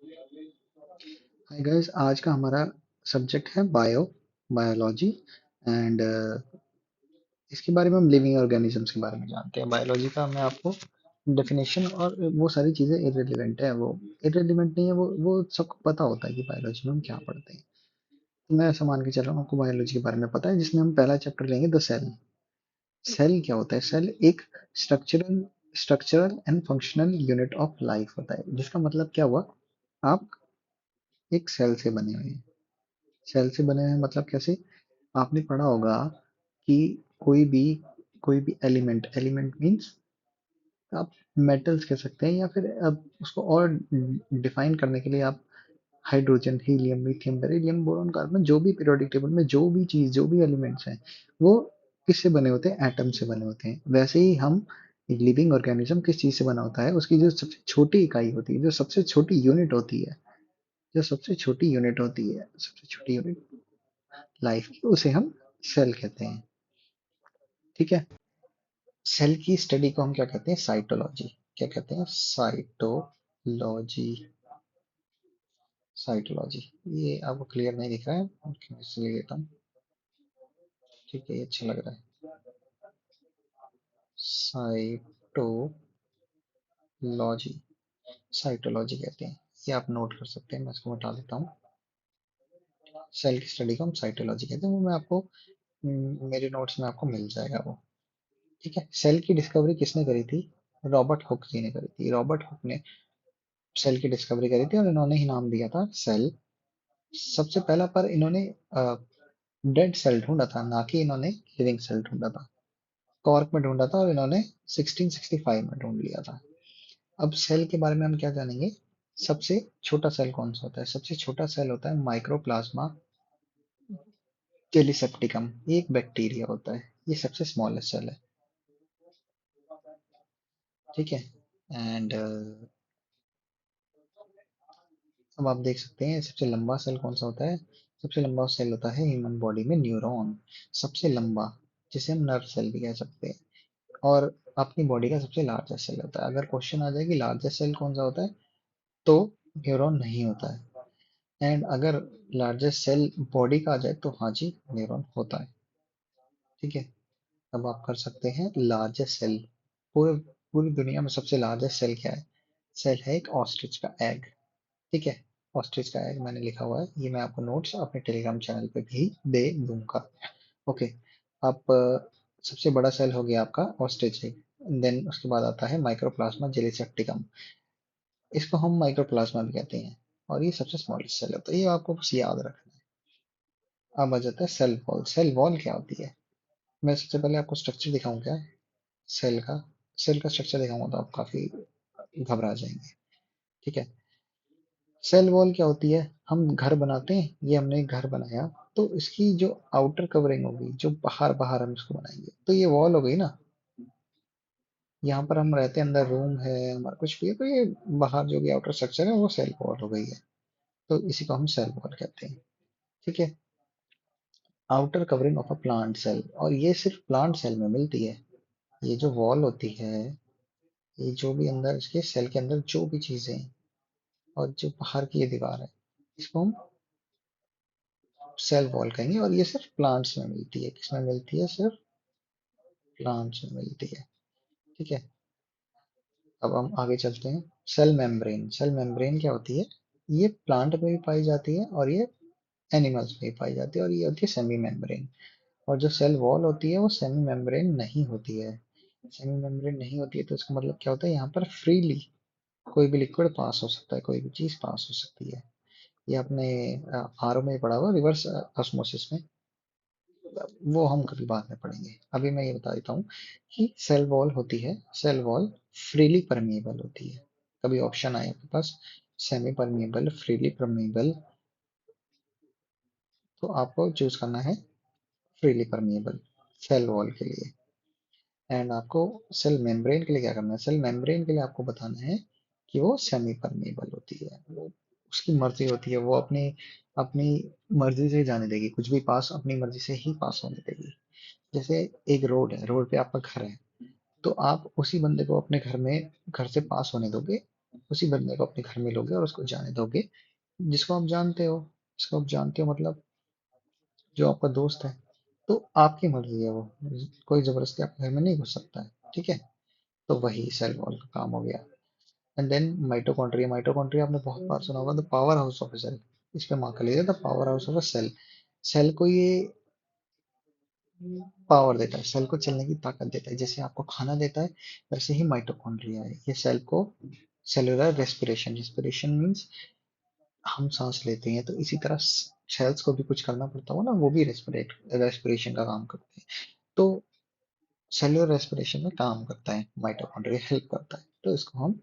Hi guys, आज का हमारा सब्जेक्ट है बायोलॉजी एंड इसके बारे में हम लिविंग ऑर्गेनिजम्स के बारे में जानते हैं। बायोलॉजी का मैं आपको डेफिनेशन और वो सारी चीज़ें इररिलेवेंट है, वो इररिलेवेंट नहीं है, वो सबको पता होता है कि बायोलॉजी में हम क्या पढ़ते हैं। तो मैं ऐसा मान के चल रहा हूँ आपको बायोलॉजी के बारे में पता है, जिसमें हम पहला चैप्टर लेंगे द सेल। सेल क्या होता है? सेल एक structural structural and functional unit of life होता है। जिसका मतलब क्या हुआ? आप एक सेल से बने हुए हैं। सेल से बने हुए हैं मतलब कैसे? आपने पढ़ा होगा कि कोई भी कोई भी एलिमेंट एलिमेंट मीन्स आप मेटल्स कह सकते हैं, या फिर अब उसको और डिफाइन करने के लिए आप hydrogen, helium, lithium, beryllium, boron, carbon, जो भी पीरियोडिक टेबल में जो भी चीज, जो भी एलिमेंट्स हैं, वो किससे बने होते हैं? एटम से बने होते हैं। वैसे ही हम लिविंग ऑर्गेनिज्म किस चीज से बना होता है? उसकी जो सबसे छोटी इकाई होती है, जो सबसे छोटी यूनिट होती है, जो सबसे छोटी यूनिट होती है, सबसे छोटी यूनिट लाइफ की, उसे हम सेल कहते हैं। ठीक है। सेल की स्टडी को हम क्या कहते हैं? साइटोलॉजी। क्या कहते हैं? साइटोलॉजी। साइटोलॉजी। ये आपको क्लियर नहीं दिख रहा है, ओके, मैं इसलिए लेता हूँ। ठीक है, ये अच्छा लग रहा है। साइटोलॉजी, साइटोलॉजी कहते हैं। ये आप नोट कर सकते हैं, मैं इसको हटा देता हूँ। सेल की स्टडी को हम साइटोलॉजी कहते हैं। वो मैं आपको मेरे नोट्स में आपको मिल जाएगा वो। ठीक है। सेल की डिस्कवरी किसने करी थी? रॉबर्ट हुक जी ने करी थी। रॉबर्ट हुक ने सेल की डिस्कवरी करी थी और इन्होंने ही नाम दिया था सेल। सबसे पहला पर इन्होंने डेड सेल ढूंढा था, ना कि इन्होंने लिविंग सेल ढूंढा था। कॉर्क में ढूंढा था और इन्होंने 1665 में ढूंढ लिया था। अब सेल के बारे में हम क्या जानेंगे? सबसे छोटा सेल कौन सा होता है? सबसे छोटा सेल होता है माइक्रोप्लाज्मा टेलिसेप्टिकम। ये एक बैक्टीरिया होता है, ये सबसे स्मॉलेस्ट सेल है। ठीक है। एंड अब आप देख सकते हैं सबसे लंबा सेल कौन सा होता है? सबसे लंबा सेल होता है ह्यूमन बॉडी में न्यूरॉन। सबसे लंबा, जिसे हम नर्व सेल भी कह सकते हैं। और अपनी बॉडी का सबसे लार्जेस्ट सेल होता है। अगर क्वेश्चन आ जाए कि लार्जेस्ट सेल कौन सा होता है, तो न्यूरॉन नहीं होता है। एंड अगर लार्जेस्ट सेल बॉडी का आ जाए तो हाँ जी, न्यूरॉन होता है। ठीक है। अब आप कर सकते हैं लार्जेस्ट सेल। पूरे पूरी दुनिया में सबसे लार्जेस्ट सेल क्या है? सेल है एक ऑस्ट्रिच का एग। ठीक है। ऑस्ट्रिच का एग मैंने लिखा हुआ है, ये मैं आपको नोट्स अपने टेलीग्राम चैनल पे भी दे दूंगा। ओके। आप सबसे बड़ा सेल हो गया आपका ऑस्ट्रिच एग। देन उसके बाद आता है माइक्रोप्लाज्मा जेलिसेप्टिकम। इसको हम माइक्रोप्लाज्मा भी कहते हैं। और ये सबसे स्मॉलेस्ट सेल होता है, ये आपको बस याद रखना है। अब आ जाता है सेल वॉल। सेल वॉल क्या होती है? मैं सबसे पहले आपको स्ट्रक्चर दिखाऊं क्या? सेल का सेल का स्ट्रक्चर दिखाऊंगा तो आप काफी घबरा जाएंगे। ठीक है। सेल वॉल क्या होती है? हम घर बनाते हैं, ये हमने एक घर बनाया, तो इसकी जो आउटर कवरिंग होगी, जो बाहर बाहर हम इसको बनाएंगे, तो ये वॉल हो गई ना। यहाँ पर हम रहते हैं, अंदर रूम है हमारा, कुछ भी है, तो ये बाहर जो भी आउटर स्ट्रक्चर है वो सेल वॉल हो गई है। तो इसी को हम सेल वॉल कहते हैं। ठीक है। Outer covering of a plant cell, और ये सिर्फ प्लांट सेल में मिलती है। ये जो वॉल होती है, ये जो भी अंदर इसके सेल के अंदर जो भी चीजें हैं, और जो बाहर की ये दीवार है, इसको हम सेल वॉल कहेंगे। और ये सिर्फ प्लांट्स में मिलती है। किसमें मिलती है? सिर्फ प्लांट्स में मिलती है। ठीक है। अब हम आगे चलते हैं। Cell membrane. सेल मेम्ब्रेन क्या होती है? ये प्लांट में भी पाई जाती है और ये एनिमल्स में भी पाई जाती है, और ये होती है सेमी मेम्ब्रेन। और जो सेल वॉल होती है वो सेमी मेम्ब्रेन नहीं होती है। सेमी मेम्ब्रेन नहीं होती है तो इसका मतलब क्या होता है? यहाँ पर फ्रीली कोई भी लिक्विड पास हो सकता है, कोई भी चीज पास हो सकती है। ये आपने आरओ में पढ़ा हुआ, रिवर्स ऑस्मोसिस में। वो हम कभी बाद में पढ़ेंगे। अभी मैं ये बता देता हूँ कि सेल वॉल होती है, सेल वॉल फ्रीली परमिएबल होती है। कभी ऑप्शन आए आपके पास सेमी परमिएबल, फ्रीली परमिएबल, तो आपको चूज करना है फ्रीली परमिएबल सेल वॉल के लिए। एंड आपको सेल मेम्ब्रेन के लिए क्या करना है? सेल मेम्ब्रेन के लिए आपको बताना है कि वो सेमी परमिएबल होती है। वो उसकी मर्जी होती है, वो अपनी अपनी मर्जी से जाने देगी, कुछ भी पास अपनी मर्जी से ही पास होने देगी। जैसे एक रोड है, रोड पे आपका घर है, तो आप उसी बंदे को अपने घर में घर से पास होने दोगे उसी बंदे को अपने घर में लोगे और उसको जाने दोगे, जिसको आप जानते हो, जिसको आप जानते हो मतलब जो आपका दोस्त है। तो आपकी मर्जी है वो, कोई जबरदस्ती आपके घर में नहीं घुस सकता है, ठीक है। तो वही सेल वॉल का काम हो गया। एंड देन माइटोकॉन्ड्रिया, माइटोकॉन्ड्रिया आपने बहुत बार सुना होगा, the power house of a cell. इस पे मार्क कर लीजिए, the power house of a cell. Cell को ये पावर देता है, सेल को चलने की ताकत देता है, जैसे आपको खाना देता है वैसे ही माइटोकॉन्ड्रिया है, ये सेल को सेलुलर रेस्पिरेशन, रेस्पिरेशन मींस हम सांस लेते हैं, तो इसी तरह सेल्स को भी कुछ करना पड़ता हो ना, वो भी रेस्पिरेशन का काम करते हैं। तो सेलुलर रेस्पिरेशन में काम करता है माइटोकॉन्ड्रिया, हेल्प करता है, तो इसको हम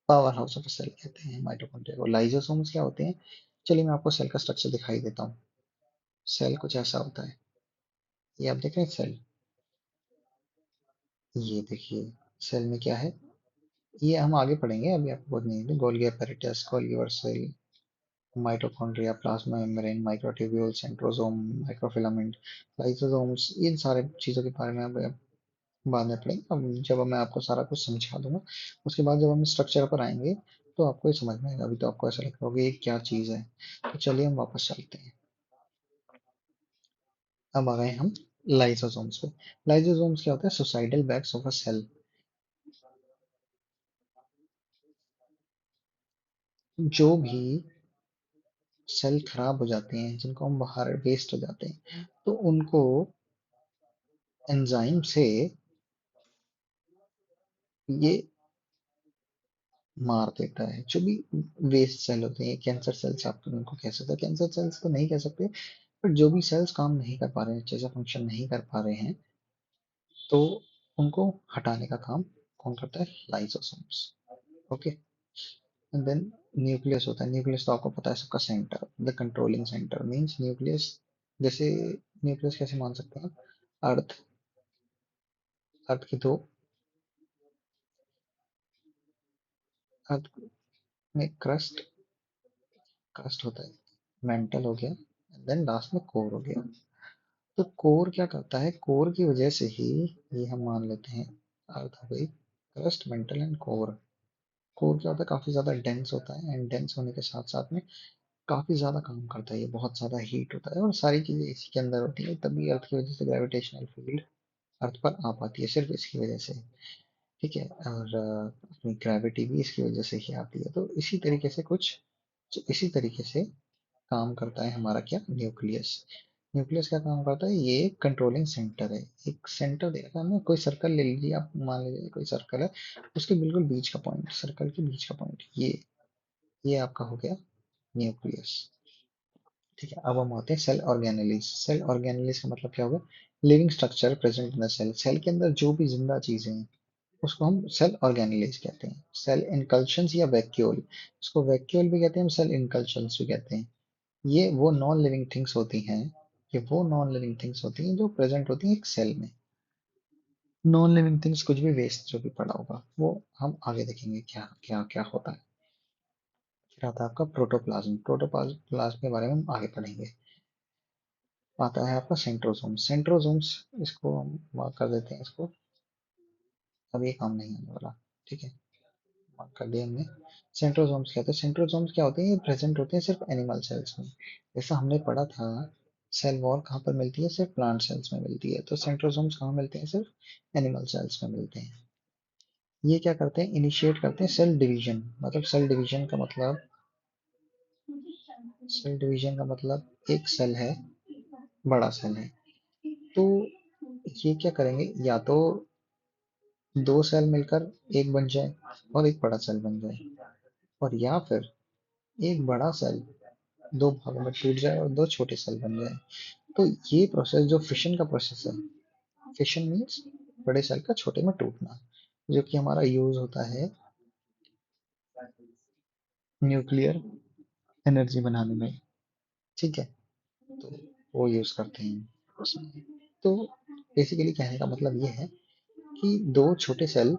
पावर हाउस ऑफ सेल कहते हैं माइटोकॉन्ड्रिया को। लाइजोसोम्स क्या होते हैं, चलिए मैं आपको सेल का स्ट्रक्चर दिखाई देता हूँ। सेल कुछ ऐसा होता है, ये आप देख रहे हैं सेल, ये देखिए सेल में क्या है, ये हम आगे पढ़ेंगे, अभी आपको बहुत नहीं है। गोल्गी एपेरेटस, गोल्गी वर्सेल, mitochondria, plasma membrane, microtubule, centrosome, microfilament, lysosomes, इन सारे चीजों के बारे में अब बाद में पढ़ेंगे। अब जब मैं आपको सारा कुछ समझा दूंगा, उसके बाद जब हम स्ट्रक्चर पर आएंगे तो आपको ये समझ में आएगा, अभी तो आपको ऐसा लगता होगा ये क्या चीज है। तो चलिए हम वापस चलते हैं। अब आ गए हम लाइसोसोम्स पे। लाइसोसोम्स क्या होता है, suicidal bags of a cell. जो भी सेल खराब हो जाते हैं, जिनको हम बाहर वेस्ट हो जाते हैं, तो उनको एंजाइम से ये मार देता है। जो भी वेस्ट सेल होते हैं, कैंसर सेल्स आप उनको कह सकते हैं, कैंसर सेल्स तो नहीं कह सकते, पर जो भी सेल्स काम नहीं कर पा रहे हैं, अच्छे से फंक्शन नहीं कर पा रहे हैं, तो उनको हटाने का काम कौन करता है, lysosomes. Okay. And then nucleus होता है, न्यूक्लियस तो आपको पता है सबका centre, the controlling centre means nucleus. जैसे न्यूक्लियस कैसे मान सकते हैं, अर्थ, अर्थ की दो, अर्थ में क्रस्ट, क्रस्ट होता है, मेंटल हो गया, देन लास्ट में कोर हो गया। तो कोर क्या करता है, कोर की वजह से ही ये हम मान लेते हैं अर्थ हो गई, crust, mental and core. Core क्या होता है, काफी ज्यादा डेंस होता है, एंड डेंस होने के साथ साथ में काफी ज्यादा काम करता है, ये बहुत ज्यादा हीट होता है, और सारी चीजें इसी के अंदर होती है, तभी अर्थ की वजह से ग्रेविटेशनल फील्ड अर्थ पर आ पाती है, सिर्फ इसकी वजह से। ठीक है, और अपनी ग्रेविटी भी इसकी वजह से ही आती है। तो इसी तरीके से कुछ, तो इसी तरीके से काम करता है हमारा क्या, न्यूक्लियस। न्यूक्लियस क्या काम करता है, ये एक कंट्रोलिंग सेंटर है, एक सेंटर दे रखा है हमें। कोई सर्कल ले लीजिए आप, मान लीजिए कोई सर्कल है, उसके बिल्कुल बीच का पॉइंट, सर्कल के बीच का पॉइंट, ये आपका हो गया न्यूक्लियस। ठीक है, अब हम आते हैं सेल ऑर्गेनेलिस। सेल ऑर्गेनेलिस का मतलब क्या होगा, living structure present in the cell. Cell के अंदर जो भी जिंदा चीजें हैं उसको हम सेल ऑर्गेनेलिस कहते हैं। सेल इनकल्शंस या वैक्यूल, उसको वैक्यूल भी कहते हैं, हम सेल इनकल्शंस भी कहते हैं। ये वो नॉन लिविंग थिंग्स होती हैं, ये वो नॉन लिविंग थिंग्स होती हैं जो प्रेजेंट होती हैं एक सेल में। नॉन लिविंग थिंग्स कुछ भी वेस्ट जो भी पड़ा होगा वो हम आगे देखेंगे क्या क्या क्या होता है। फिर आता है आपका प्रोटोप्लाज्म। प्रोटोप्लाज्म के बारे में हम आगे पढ़ेंगे। आता है आपका सेंट्रोसोम। सेंट्रोसोम्स, इसको हम मार्क कर देते हैं इसको, अब ये काम नहीं आने वाला, ठीक है, मार्क कर दिया हमने। सेंट्रोसोम्स क्या होते हैं, सेंट्रोसोम्स क्या होते हैं, ये प्रेजेंट होते हैं सिर्फ एनिमल सेल्स में। जैसा हमने पढ़ा था, सेल वॉल कहाँ पर मिलती है, सिर्फ प्लांट सेल्स में मिलती है, तो सेंट्रोसोम्स कहाँ मिलते हैं, सिर्फ एनिमल सेल्स में मिलते हैं। ये क्या करते हैं, इनिशिएट करते हैं सेल डिवीजन। मतलब सेल डिवीजन का मतलब, सेल डिवीजन का मतलब एक सेल है, बड़ा सेल है, तो ये क्या करेंगे, या तो दो सेल मिलकर एक बन जाए और एक बड़ा सेल बन जाए, और या फिर एक बड़ा सेल दो भागों में टूट जाए और दो छोटे सेल बन जाए। तो ये प्रोसेस जो फिशन का प्रोसेस है, फिशन मीन्स बड़े सेल का छोटे में टूटना, जो कि हमारा यूज होता है न्यूक्लियर एनर्जी बनाने में, ठीक है, तो वो यूज करते हैं उसमें। तो बेसिकली कहने का मतलब ये है कि दो छोटे सेल,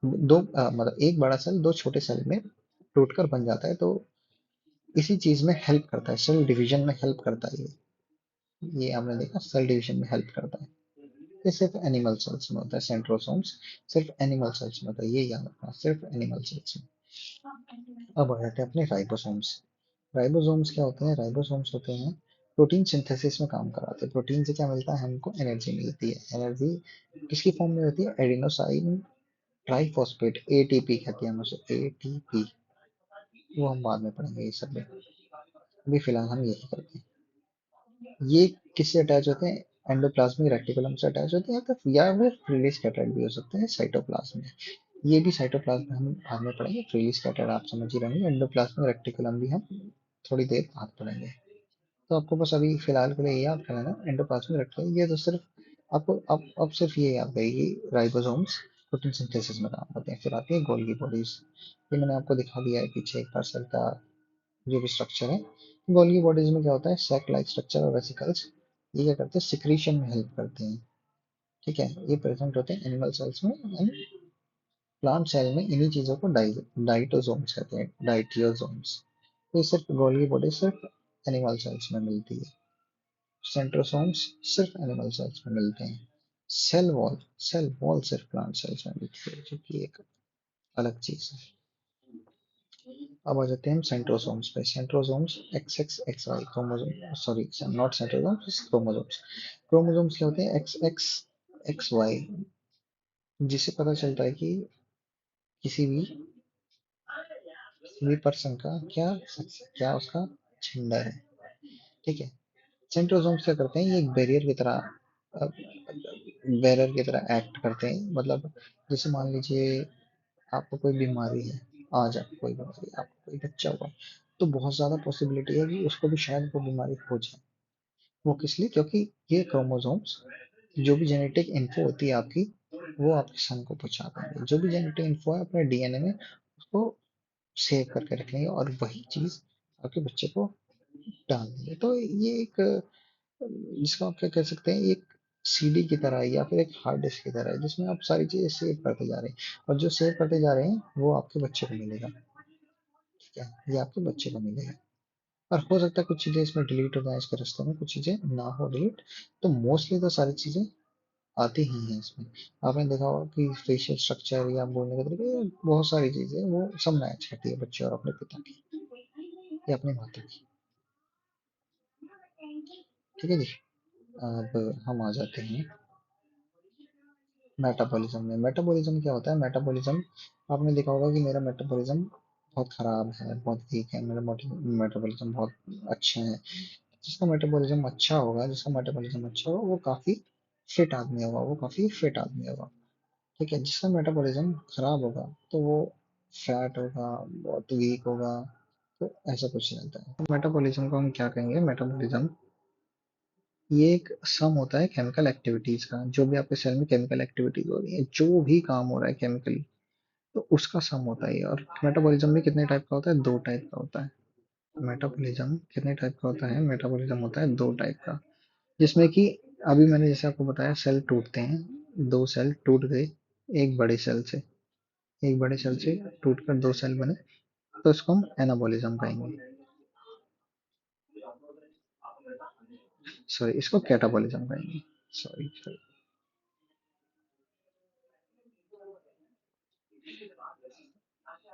मतलब एक बड़ा सेल दो छोटे सेल में टूटकर बन जाता है, तो इसी चीज में हेल्प करता है, सेल डिवीजन में हेल्प करता है ये हमने देखा, सेल डिवीजन में हेल्प करता है। ये सिर्फ एनिमल सेल्स में होता है, सेंट्रोसोम्स सिर्फ एनिमल सेल्स में होता है, ये याद रखना, सिर्फ एनिमल सेल्स में। अब आ जाते हैं अपने राइबोसोम्स। राइबोसोम्स क्या होते हैं? राइबोसोम्स होते हैं प्रोटीन सिंथेसिस में काम कराते हैं। प्रोटीन से क्या मिलता है हमको? एनर्जी मिलती है। एनर्जी किसकी फॉर्म में होती है? एडिनोसाइन ट्राइफॉस्फेट, एटीपी कहते हैं हम उसे, एटीपी। वो हम बाद में पढ़ेंगे ये सब में, अभी फिलहाल हम यही करते हैं। ये किससे अटैच होते हैं? एंडोप्लाज्मिक रेटिकुलम से अटैच होते हैं, तो या फिर फ्रीली स्कैटर्ड भी हो सकते हैं साइटोप्लाज्म में। ये भी साइटोप्लाज्म हम बाद में पढ़ेंगे। फ्रीली स्कैटर्ड आप समझ ही रहेंगे, एंडोप्लाज्मिक रेटिकुलम भी हम थोड़ी देर बाद पढ़ेंगे। तो आपको बस अभी फिलहाल के लिए ये याद करना है, एंडोप्लाज्मिक रेटिकुलम, ये तो सिर्फ आपको अब सिर्फ ये याद रहेगी, राइबोसोम्स प्रोटीन सिंथेसिस में काम करते हैं। फिर आती है गोल्गी बॉडीज। ये मैंने आपको दिखा दिया है पीछे एक बार सेल का जो भी स्ट्रक्चर है। गोल्गी बॉडीज में क्या होता है? सैक लाइक स्ट्रक्चर और वेसिकल्स। ये क्या करते हैं? सिक्रीशन में हेल्प करते हैं। ठीक है, ये प्रेजेंट होते हैं एनिमल सेल्स में एंड प्लांट सेल में। इन्हीं चीजों को डाइटोसोम्स कहते हैं, डाइटियोसोम्स। तो ये सिर्फ गोल्गी बॉडी सिर्फ एनिमल सेल्स में मिलती है। सेंट्रोसोम्स सिर्फ एनिमल सेल्स में मिलते हैं। सेल वॉल सिर्फ प्लांट सेल्स में मिलती है, जो कि एक अलग चीज है। अब आ जाते हैं हम सेंट्रोसोम्स पे। Centrosomes X X X Y chromosome, sorry not centrosomes, chromosomes. Chromosomes क्या होते हैं? एक्स एक्स एक्स वाई, जिससे पता चलता है कि किसी भी पर्सन का क्या क्या उसका जेंडर है। ठीक है। सेंट्रोसोम्स क्या करते हैं? ये एक बैरियर की तरह एक्ट करते हैं। मतलब जैसे मान लीजिए आपको कोई बीमारी है, आज आपको कोई बीमारी, आपको कोई बच्चा हुआ, तो बहुत ज्यादा पॉसिबिलिटी है कि उसको भी शायद वो बीमारी हो जाए। वो किस लिए? क्योंकि ये क्रोमोसोम्स जो भी जेनेटिक इन्फो होती है आपकी, वो आपके सन को पहुंचा देंगे। जो भी जेनेटिक इन्फो है अपने डीएनए में, उसको सेव करके रखेंगे और वही चीज आपके बच्चे को डाल देंगे। तो ये एक जिसको आप क्या कह सकते हैं, एक सीडी की तरह है या फिर एक हार्ड डिस्क की तरह है, जिसमें आप सारी चीजें सेव करते जा रहे हैं, और जो सेव करते जा रहे हैं वो आपके बच्चे को मिलेगा। ठीक है, ये आपके बच्चे को मिलेगा। और हो सकता है कुछ चीजें इसमें डिलीट हो जाए इसके रास्ते में, कुछ चीजें ना हो डिलीट। तो मोस्टली तो सारी चीजें आती ही हैं इसमें। आपने देखा होगा कि फेशियल स्ट्रक्चर या बोलने का तरीका, ये बहुत सारी चीजें वो सब मैच करती है बच्चे और अपने पिता की या अपनी माता की। ठीक है जी। अब हम आ जाते हैं मेटाबॉलिज्म में। मेटाबॉलिज्म क्या होता है? मेटाबॉलिज्म, आपने देखा होगा कि मेरा मेटाबॉलिज्म बहुत खराब है, बहुत वीक है, मेरा मेटाबॉलिज्म बहुत अच्छा है। जिसका मेटाबॉलिज्म अच्छा होगा वो काफी फिट आदमी होगा, वो काफी फिट आदमी होगा। ठीक है, जिसका मेटाबॉलिज्म खराब होगा तो वो फैट होगा, बहुत वीक होगा। तो ऐसा कुछ रहता है। तो मेटाबॉलिज्म को हम क्या कहेंगे? मेटाबॉलिज्म ये एक सम होता है केमिकल एक्टिविटीज का। जो भी आपके सेल में केमिकल एक्टिविटीज हो रही है, जो भी काम हो रहा है केमिकली, तो उसका सम होता है ये। और मेटाबॉलिज्म भी कितने टाइप का होता है? दो टाइप का होता है। मेटाबॉलिज्म कितने टाइप का होता है? मेटाबॉलिज्म होता है दो टाइप का, जिसमें कि अभी मैंने जैसे आपको बताया सेल टूटते हैं, दो सेल टूट गए एक बड़े सेल से, एक बड़े सेल से टूटकर दो सेल बने, तो इसको हम एनाबॉलिज्म कहेंगे। सॉरी, इसको कैटाबॉलिज्म कहेंगे। Sorry sorry.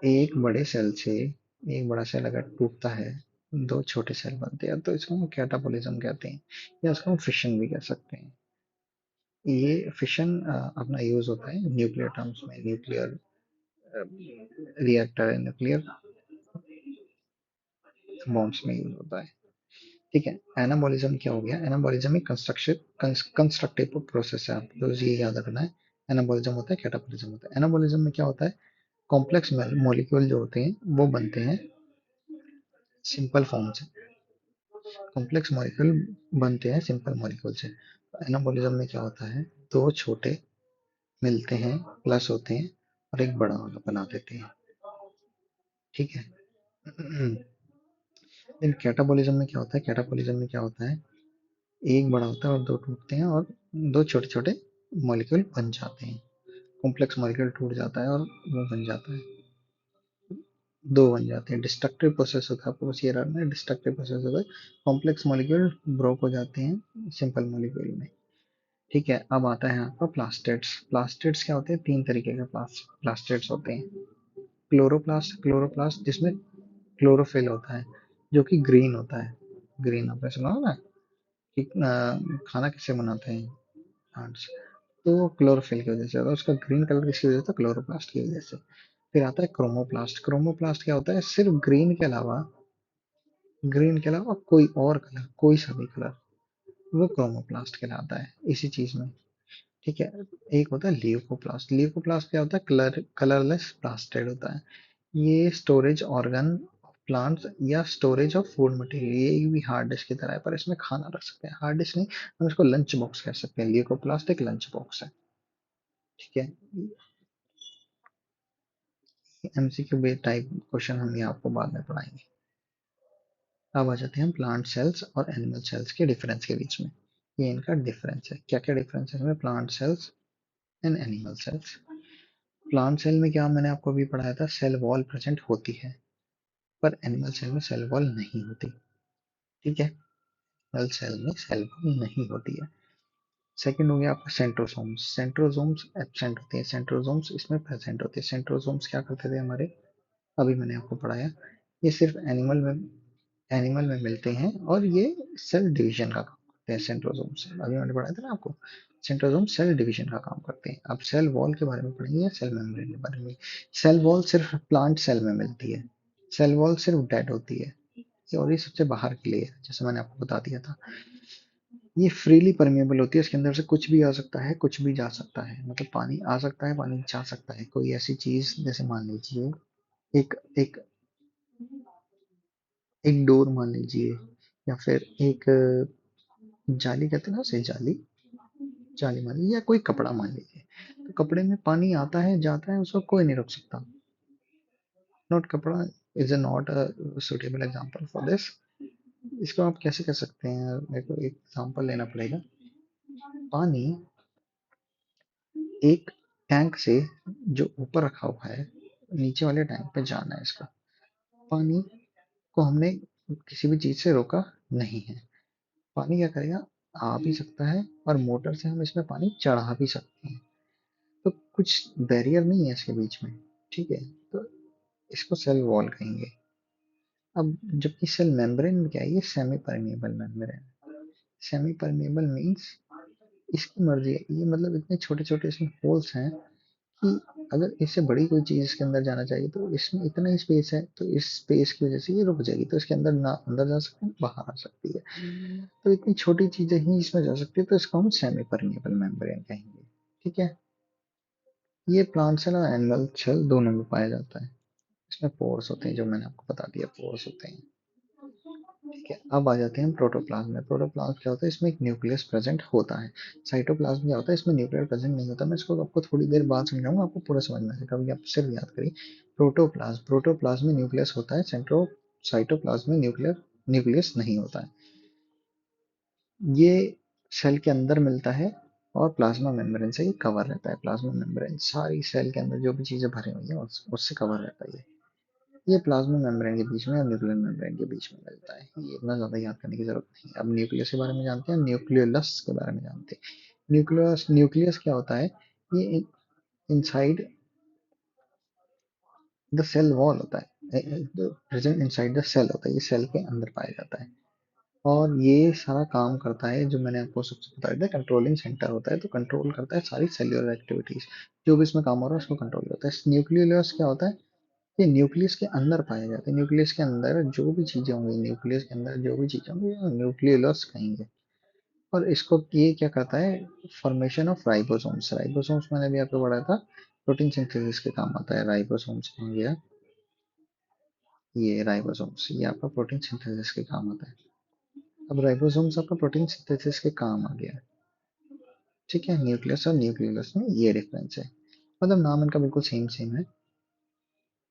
एक बड़े सेल से एक बड़ा सेल अगर टूटता है, दो छोटे सेल बनते हैं, तो इसको हम कैटाबॉलिज्म कहते हैं, या इसको हम फिशन भी कह सकते हैं। ये फिशन अपना यूज होता है न्यूक्लियर टर्म्स में, न्यूक्लियर रिएक्टर है, न्यूक्लियर बॉम्ब्स में यूज होता है। ठीक है। एनाबॉलिज्म क्या हो गया? एनाबॉलिज्म एक कंस्ट्रक्टिव प्रोसेस है, आपको बस ये याद रखना है। एनाबॉलिज्म होता है, कैटाबॉलिज्म होता है। एनाबॉलिज्म में क्या होता है? कॉम्प्लेक्स मॉलिक्यूल जो होते हैं वो बनते हैं सिंपल फॉर्म से। कॉम्प्लेक्स मॉलिक्यूल बनते हैं सिंपल मॉलिक्यूल से। एनाबॉलिज्म में क्या होता है? दो छोटे मिलते हैं, प्लस होते हैं, और एक बड़ा वाला बना देते हैं। ठीक है। लेकिन कैटाबॉलिज्म में क्या होता है? कैटाबॉलिज्म में क्या होता है? एक बड़ा होता है और दो टूटते हैं, और दो छोटे छोटे मॉलिक्यूल बन जाते हैं। कॉम्प्लेक्स मॉलिक्यूल टूट जाता है और वो बन जाता है, दो बन जाते हैं। डिस्ट्रक्टिव प्रोसेस होता है, आपको बस ये रखना है, डिस्ट्रक्टिव प्रोसेस होता है। कॉम्प्लेक्स मॉलिक्यूल ब्रोक हो जाते हैं सिंपल मॉलिक्यूल में। ठीक है। अब आता है आपका प्लास्टेड्स। प्लास्टेड्स क्या होते हैं? तीन तरीके के प्लास्टेड्स होते हैं। क्लोरोप्लास्ट, क्लोरोप्लास्ट जिसमें क्लोरोफिल होता है जो कि ग्रीन होता है। ग्रीन आपने सुना होगा ना कि खाना किससे बनाते हैं प्लांट्स, तो वो क्लोरोफिल की वजह से होता है। उसका ग्रीन कलर किसकी वजह से? क्लोरोप्लास्ट की वजह से। फिर आता है क्रोमोप्लास्ट। क्रोमोप्लास्ट क्या होता है? सिर्फ ग्रीन के अलावा कोई और कलर, कोई सा भी कलर, वो क्रोमोप्लास्ट कहलाता है इसी चीज में। ठीक है। एक होता है ल्यूकोप्लास्ट। ल्यूकोप्लास्ट क्या होता है? कलरलेस प्लास्टिड होता है। ये स्टोरेज ऑर्गन प्लांट्स या स्टोरेज ऑफ फूड मटेरियल, ये भी हार्ड डिस्क की तरह है पर इसमें खाना रख सकते हैं। हार्ड डिस्क नहीं, हम इसको लंच बॉक्स कह सकते हैं। ल्यूकोप्लास्ट एक लंच बॉक्स है। ठीक है। एमसीक्यू बेस्ड टाइप क्वेश्चन हम ये आपको बाद में पढ़ाएंगे। अब आ जाते हैं हम प्लांट सेल्स और एनिमल सेल्स के डिफरेंस के बीच में। ये इनका डिफरेंस है। क्या क्या डिफरेंस है इसमें plant cells and animal cells? Plant cell में क्या मैंने आपको अभी पढ़ाया था, सेल वॉल प्रेजेंट होती है, पर एनिमल सेल में सेल वॉल नहीं होती। ठीक है। एनिमल सेल में सेल वॉल नहीं होती है। सेकंड हो गया आपका सेंट्रोसोम्स। सेंट्रोसोम्स एब्सेंट होते हैं, सेंट्रोसोम्स इसमें प्रेजेंट होते हैं। सेंट्रोसोम्स क्या करते थे हमारे, अभी मैंने आपको पढ़ाया। ये सिर्फ एनिमल में मिलते हैं और ये सेल डिवीजन का काम करते हैं। सेंट्रोसोम से अभी मैंने पढ़ाया था ना आपको, सेंट्रोसोम सेल डिवीजन का काम करते हैं। अब सेल वॉल के बारे में पढ़ेंगे या सेल मेम्ब्रेन के बारे में? सेल वॉल सिर्फ प्लांट सेल में मिलती है। सेल वॉल सिर्फ डेड होती है और ये सबसे बाहर के लिए है, जैसे मैंने आपको बता दिया था। ये फ्रीली परमेबल होती है, इसके अंदर से कुछ भी आ सकता है, कुछ भी जा सकता है। मतलब पानी आ सकता है, पानी जा सकता है। कोई ऐसी चीज जैसे मान लीजिए एक एक एक डोर मान लीजिए, या फिर एक जाली कहते हैं ना उसे, जाली, जाली मान लीजिए, या कोई कपड़ा मान लीजिए। तो कपड़े में पानी आता है जाता है, उसको कोई नहीं रोक सकता। नॉट कपड़ा is a not a suitable example for this. इसको आप कैसे कर सकते हैं, मेरे को एक एग्जांपल लेना पड़ेगा। पानी एक टैंक से जो ऊपर रखा हुआ है, नीचे वाले टैंक पे जाना है इसका। पानी को हमने किसी भी चीज से रोका नहीं है। पानी क्या करेगा, आ भी सकता है और मोटर से हम इसमें पानी चढ़ा भी सकते हैं। तो कुछ बैरियर नहीं है इसके बीच में। ठीक है। तो इसको सेल वॉल कहेंगे। अब जबकि सेल मेम्ब्रेन में क्या है, ये semi permeable membrane. Semi permeable means इसकी मर्जी है, ये मतलब इतने छोटे छोटे इसमें होल्स हैं कि अगर इससे बड़ी कोई चीज इसके अंदर जाना चाहिए तो इसमें इतना ही स्पेस है, तो इस स्पेस की वजह से ये रुक जाएगी, तो इसके अंदर ना अंदर जा सकती है ना बाहर आ सकती है। तो इतनी छोटी चीजें ही इसमें जा सकती है, तो इसको हम सेमी परमेबल मेम्ब्रेन कहेंगे। ठीक है। ये प्लांट सेल और एनिमल सेल दोनों में पाया जाता है। इसमें पोर्स होते हैं, जो मैंने आपको बता दिया, पोर्स होते हैं। ठीक है। अब आ जाते हैं प्रोटोप्लाज्म में। प्रोटोप्लाज्म क्या होता है, इसमें एक न्यूक्लियस प्रेजेंट होता है। साइटोप्लाज्म क्या होता है, इसमें न्यूक्लियर प्रेजेंट नहीं होता। मैं इसको आपको थोड़ी देर बाद समझाऊंगा, आपको पूरा समझना है, कभी आप सिर्फ याद करिए। प्रोटोप्लाज्म, प्रोटोप्लाज्म में न्यूक्लियस होता है। साइटोप्लाज्म में न्यूक्लियस नहीं होता है। ये सेल के अंदर मिलता है और प्लाज्मा मेम्ब्रेन से ये कवर रहता है। प्लाज्मा मेम्ब्रेन सारी सेल के अंदर जो भी चीजें भरी हुई है उससे कवर रहता है। ये प्लाज्मा मेम्ब्रेन के बीच में और न्यूक्लियर मेम्ब्रेन के बीच में मिलता है। ये इतना ज्यादा याद करने की जरूरत नहीं है। अब न्यूक्लियस के बारे में जानते हैं, न्यूक्लियोलस के बारे में जानते हैं। न्यूक्लियस, न्यूक्लियस क्या होता है, ये इनसाइड द सेल वॉल होता है, प्रेजेंट इनसाइड द सेल होता है, ये सेल के अंदर पाया जाता है। और ये सारा काम करता है, जो मैंने आपको सबसे बताया था, कंट्रोलिंग सेंटर होता है, तो कंट्रोल करता है सारी सेल्यूलर एक्टिविटीज। जो भी इसमें काम हो रहा है उसको कंट्रोल करता है। न्यूक्लियोलस क्या होता है, ये न्यूक्लियस के अंदर पाए जाते हैं। न्यूक्लियस के अंदर जो भी चीजें होंगी, न्यूक्लियस के अंदर जो भी चीजें होंगी न्यूक्लियोलस कहेंगे। और इसको ये क्या करता है, फॉर्मेशन ऑफ राइबोसोम्स। राइबोसोम्स मैंने भी आपको पढ़ा था, प्रोटीन सिंथेसिस के काम आता है। राइबोसोम्स हो गया, ये राइबोसोम्स ये आपका प्रोटीन सिंथेसिस के काम आता है। अब राइबोसोम्स आपका प्रोटीन सिंथेसिस के काम आ गया। ठीक है। न्यूक्लियस और न्यूक्लियोलस में ये डिफरेंस है, मतलब नाम इनका बिल्कुल सेम सेम है,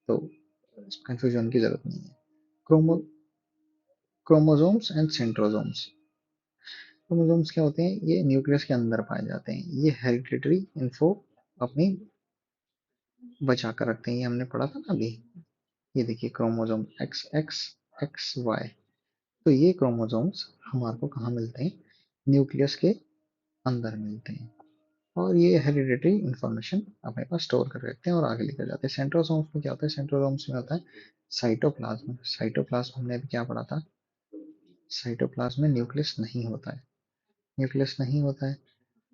तो कंफ्यूजन की जरूरत नहीं है। Chromo chromosomes and centrosomes. Chromosomes क्या होते हैं, ये न्यूक्लियस के अंदर पाए जाते हैं। ये हेरिडिटरी इन्फो अपनी बचा कर रखते हैं, ये हमने पढ़ा था ना अभी। ये देखिए chromosome X X X Y. तो ये क्रोमोसोम्स हमारे को कहाँ मिलते हैं, न्यूक्लियस के अंदर मिलते हैं। और ये हेरिडिटरी इंफॉर्मेशन अपने पास स्टोर कर रखते हैं और आगे लेकर जाते हैं। सेंट्रोसोम्स में क्या होता है? सेंट्रोसोम्स में होता है साइटोप्लाज्म। साइटोप्लाज्म हमने अभी क्या पढ़ा था? साइटोप्लाज्म में न्यूक्लियस नहीं होता है। न्यूक्लियस नहीं होता है,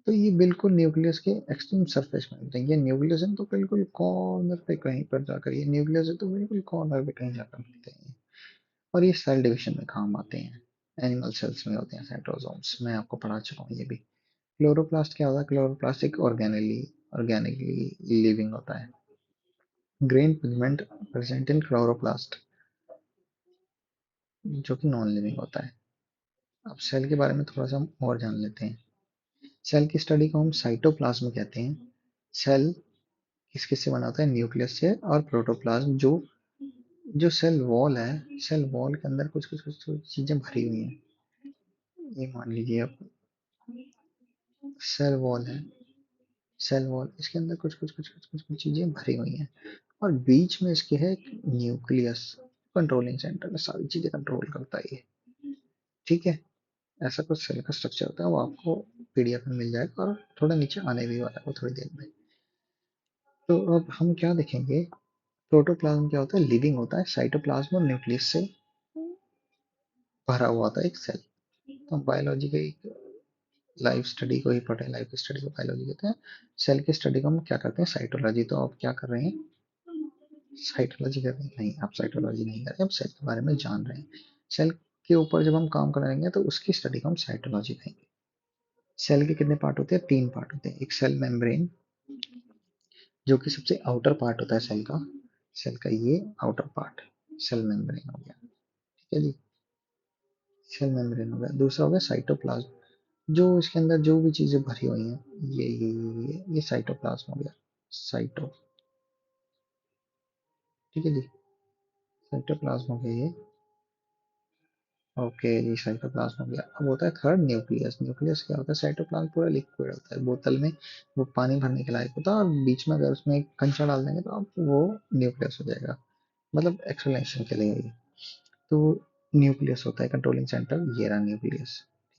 तो ये बिल्कुल न्यूक्लियस के एक्सट्रीम सरफेस में मिलते हैं। ये न्यूक्लियस है तो बिल्कुल कॉर्नर पे कहीं पर जाकर, ये न्यूक्लियस है तो बिल्कुल कॉर्नर पे कहीं जाकर मिलते हैं। और ये सेल डिविजन में काम आते हैं। एनिमल सेल्स में होते हैं सेंट्रोसोम्स, मैं आपको पढ़ा चुका हूँ ये भी। क्लोरोप्लास्ट क्या होता है? क्लोरोप्लास्ट एक ऑर्गेनिकली लिविंग होता है। Green pigment present in chloroplast, जो कि नॉन लिविंग होता है। अब सेल के बारे में थोड़ा सा हम और जान लेते हैं। सेल की स्टडी को हम साइटोप्लाज्म कहते हैं। सेल किस किस से बना होता है? न्यूक्लियस से और प्रोटोप्लाज्म। जो जो सेल वॉल है, सेल वॉल के अंदर कुछ कुछ कुछ चीजें भरी हुई हैं। ये मान लीजिए आप, सेल वॉल है, सेल वॉल, इसके अंदर कुछ कुछ कुछ कुछ कुछ कुछ चीजें भरी हुई हैं। और बीच में इसके है एक न्यूक्लियस, कंट्रोलिंग सेंटर में सारी चीजें कंट्रोल करता है ये। ठीक है, ऐसा कुछ सेल का स्ट्रक्चर होता है, वो आपको पीडीएफ में मिल जाएगा और थोड़ा नीचे आने भी वाला है वो थोड़ी देर में। तो अब हम क्या देखेंगे? प्रोटोप्लाज्म क्या होता है? लिविंग होता है। साइटोप्लाज्म और न्यूक्लियस से भरा हुआ होता है एक सेल। तो हम बायोलॉजी के लाइफ स्टडी को ही पढ़े, लाइफ स्टडी को बायोलॉजी कहते हैं। सेल की स्टडी को हम क्या करते हैं? साइटोलॉजी। तो आप क्या कर रहे हैं? साइटोलॉजी कर रहे हैं? नहीं, आप साइटोलॉजी नहीं कर रहे, आप सेल के बारे में जान रहे हैं। सेल के ऊपर जब हम काम करेंगे तो उसकी स्टडी को हम साइटोलॉजी कहेंगे। सेल के कितने पार्ट होते हैं? 3 पार्ट होते हैं। एक सेल मेम्ब्रेन, जो कि सबसे आउटर पार्ट होता है सेल का। सेल का ये आउटर पार्ट सेल मेम्ब्रेन हो गया। ठीक है जी, सेल मेम्ब्रेन हो गया। दूसरा हो गया साइटोप्लाज्म, जो इसके अंदर जो भी चीजें भरी हुई हैं, ये साइटोप्लाज्म हो गया। साइटो, ठीक है जी, साइटोप्लाज्म हो गया ये। ओके जी, साइटोप्लाज्म हो गया। अब होता है थर्ड न्यूक्लियस। न्यूक्लियस क्या होता है? साइटोप्लाज्म पूरा लिक्विड होता है, बोतल में वो पानी भरने के लायक होता है, और बीच में अगर उसमें एक कंचा डाल देंगे तो आप वो न्यूक्लियस हो जाएगा। मतलब एक्सप्लेनेशन के लिए ये। तो न्यूक्लियस होता है कंट्रोलिंग सेंटर, ये रहा न्यूक्लियस।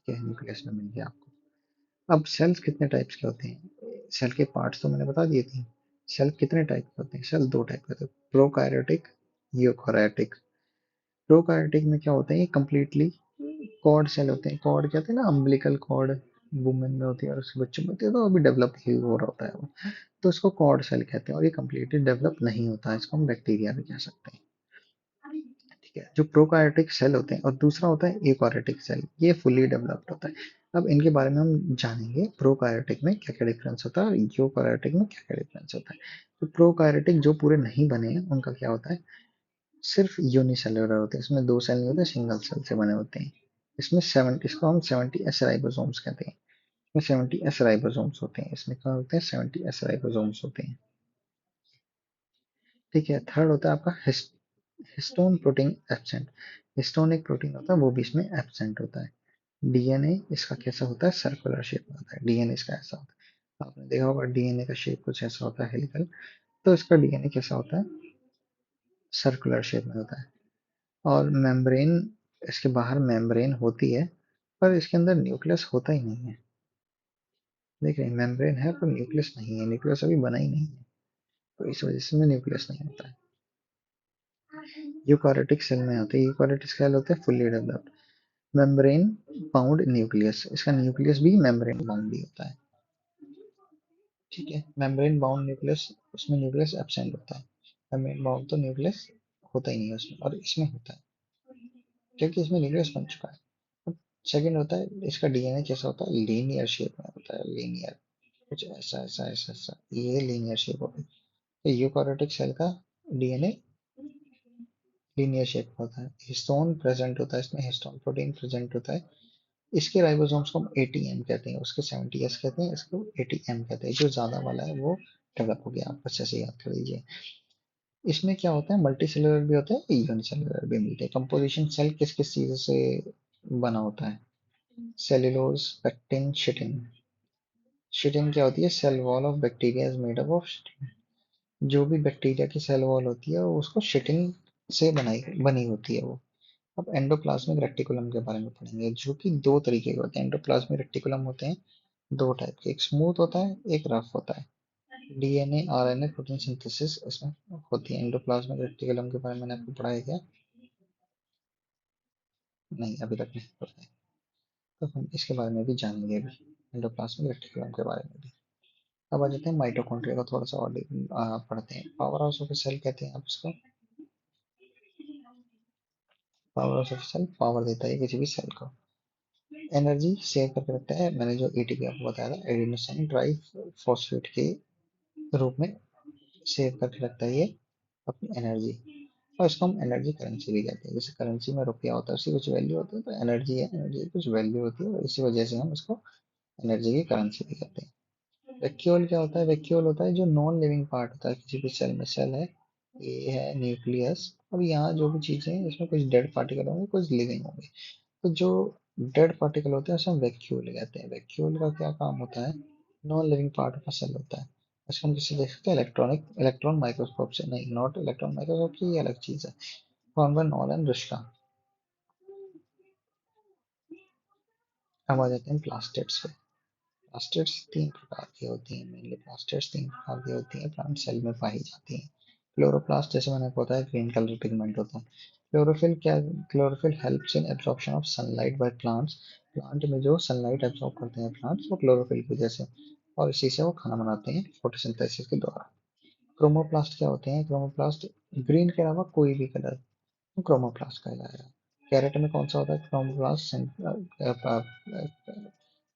ठीक है, न्यूक्लियस में मिल गया आपको। अब सेल्स कितने टाइप्स के होते हैं? सेल के पार्ट्स तो मैंने बता दिए थे। सेल कितने टाइप के होते हैं? सेल 2 टाइप के होते हैं, प्रोकार्योटिक, यूकार्योटिक। प्रोकार्योटिक में क्या होता है? ये कंप्लीटली कॉर्ड सेल होते हैं। कॉर्ड कहते हैं ना, अम्बिलिकल कॉर्ड वुमेन में होती है और उसके बच्चों में होती है, तो अभी डेवलप ही हो रहा होता है वो। तो इसको कॉर्ड सेल कहते हैं, और ये कंप्लीटली डेवलप नहीं होता है, इसको हम बैक्टीरिया भी कह सकते हैं। ठीक है, जो प्रोकार्योटिक सेल होते हैं, और दूसरा होता है यूकार्योटिक सेल, ये फुली डेवलप्ड होता है। अब इनके बारे में हम जानेंगे, प्रोकार्योटिक में क्या क्या डिफरेंस होता है और यूकार्योटिक में क्या क्या डिफरेंस होता है। तो प्रोकार्योटिक जो पूरे नहीं बने हैं उनका क्या होता है? सिर्फ यूनिसेलुलर होते हैं, इसमें 2 सेल नहीं होते, सिंगल सेल से बने होते हैं। इसमें 70, इसको हम 70 एस राइबोसोम्स कहते हैं। इसमें 70 एस राइबोसोम्स होते हैं, इसमें क्या होते हैं? 70 एस राइबोसोम्स होते हैं। ठीक है, थर्ड होता है आपका हिस्टोन प्रोटीन एब्सेंट। हिस्टोन एक प्रोटीन होता है, वो भी इसमें एब्सेंट होता है। डीएनए इसका कैसा होता है? सर्कुलर शेप में होता है। डीएनए इसका ऐसा होता है, आपने देखा होगा डीएनए का शेप कुछ ऐसा होता है, हेलिकल। तो इसका डीएनए कैसा होता है? सर्कुलर शेप में होता है। और मेम्ब्रेन, इसके बाहर मेम्ब्रेन होती है, पर इसके अंदर न्यूक्लियस होता ही नहीं है। देख रहे हैं, मेम्ब्रेन है पर न्यूक्लियस नहीं है, न्यूक्लियस अभी बना ही नहीं है, तो इस वजह से में न्यूक्लियस नहीं होता है। यूकारियोटिक सेल में होते हैं। यूकारियोटिक सेल होते हैं fully developed membrane bound nucleus. इसका न्यूक्लियस भी मेम्ब्रेन बाउंड ही होता है। ठीक है, मेम्ब्रेन बाउंड न्यूक्लियस, उसमें न्यूक्लियस एब्सेंट होता है। मेम्ब्रेन बाउंड तो न्यूक्लियस होता ही नहीं है उसमें, और इसमें होता है क्योंकि इसमें न्यूक्लियस बन चुका है। सेकंड होता है, इसका डीएनए कैसा होता है? लीनियर शेप में होता है, लीनियर, कुछ ऐसा ऐसा ऐसा ऐसा, ये लीनियर शेप होता है। यूकारियोटिक सेल का डीएनए लीनियर शेप होता है। हिस्टोन प्रेजेंट होता है इसमें, हिस्टोन प्रोटीन प्रेजेंट होता है। इसके राइबोसोम्स को हम एटीएम कहते हैं, उसके 70s कहते हैं, इसको एटीएम कहते हैं। जो ज्यादा वाला है वो डेवलप हो गया, आप अच्छे से याद कर लीजिए। इसमें क्या होता है? मल्टी सेलुलर भी होता है, यूनिसेलुलर भी मिलते हैं। कंपोजिशन सेल किस किस चीज से बना होता है? Cellulose, pectin, chitin. चिटिन क्या होती है? Cell wall of bacteria is made up of chitin. जो भी बैक्टीरिया की सेल वॉल होती है वो उसको चिटिन से बनाई बनी होती है वो। अब एंडोप्लाज्मिक रेटिकुलम के बारे में पढ़ेंगे, जो कि 2 तरीके के होते हैं। एंडोप्लाज्मिक रेटिकुलम होते हैं दो टाइप के, एक स्मूथ होता है, एक रफ होता है। डीएनए आरएनए प्रोटीन सिंथेसिस इसमें होती है। एंडोप्लाज्मिक रेटिकुलम के बारे में मैंने आपको पढ़ा है क्या? नहीं, अभी तक नहीं पढ़ा है। तो हम इसके बारे में भी जानेंगे अभी, एंडोप्लाज्मिक रेटिकुलम के बारे में भी। अब आ जाते हैं माइटोकॉन्ड्रिया का थोड़ा सा और पढ़ते हैं। पावर हाउस ऑफ सेल कहते हैं आप इसको। Power house of cell power देता है किसी भी सेल को। एनर्जी सेव करके रखता है, मैंने जो एटीपी आपको बताया था, एडिनोसाइन ट्राई फॉस्फेट के रूप में सेव करके रखता है ये अपनी एनर्जी। और इसको हम एनर्जी करेंसी भी कहते हैं। जैसे करेंसी में रुपया होता है, उसकी कुछ वैल्यू होती है, तो एनर्जी है, एनर्जी की कुछ वैल्यू होती है, और इसी वजह से हम इसको एनर्जी की करेंसी भी कहते हैं। वैक्यूल क्या होता है? वैक्यूल होता है जो नॉन लिविंग पार्ट होता है किसी भी सेल में। सेल है, ये है न्यूक्लियस, और यहाँ जो भी चीजें हैं इसमें कुछ डेड पार्टिकल होंगे, कुछ लिविंग होंगे। तो जो डेड पार्टिकल होते हैं उसे हम वैक्यूल कहते हैं। वैक्यूल का क्या काम होता है? Non living part of cell होता है। इसको हम किससे देख सकते हैं? इलेक्ट्रॉन माइक्रोस्कोप से। नहीं, नॉट इलेक्ट्रॉन माइक्रोस्कोप की, ये अलग चीज है। कॉन्वन नॉलन रुश्का। अब आ जाते हैं प्लास्टिड्स पे। प्लास्टिड्स तीन प्रकार की होती हैं, मेनली प्लास्टिड्स तीन प्रकार की होती हैं, प्लांट सेल में पाई जाती हैं। क्लोरोप्लास्ट, जैसे मैंने आपको बताया, ग्रीन कलर पिगमेंट होता है। क्लोरोफिल क्या? Chlorophyll helps in absorption of sunlight by plants. Plant में जो सनलाइट एब्जॉर्ब करते हैं प्लांट्स, वो क्लोरोफिल की वजह से, और इसी से वो खाना बनाते हैं फोटोसिंथेसिस के द्वारा। क्रोमोप्लास्ट क्या होते हैं? क्रोमोप्लास्ट ग्रीन के अलावा कोई भी कलर क्रोमोप्लास्ट कहलाएगा। कैरेट में कौन सा होता है क्रोमोप्लास्ट?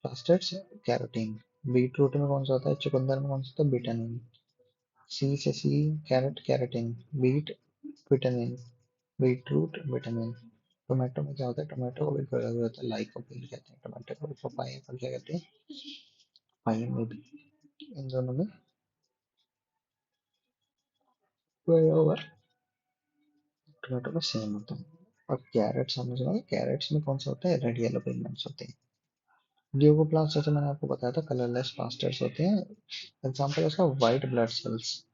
Plastids carotene. बीटरूट में कौन सा होता है? चुकंदर में कौन सा होता है? विटामिन सी से C. Carrot carotene. Beet vitamin. Beetroot vitamin. Tomato में क्या होता है? टोमेटो को भी बोला जाता है लाइकोपील कहते हैं टोमेटो को। पपाया को क्या कहते हैं? पाइन में भी। इन दोनों में बराबर टोमेटो में सेम होता है। और कैरेट्स हमने सुना है, कैरेट्स में कौन सा होता है? रेड येलो पिगमेंट्स होते हैं। ड्यूकोप्लास्ट, जैसे मैंने आपको बताया था, कलरलेस प्लास्टर्स होते हैं। एग्जाम्पल है इसका व्हाइट ब्लड सेल्स।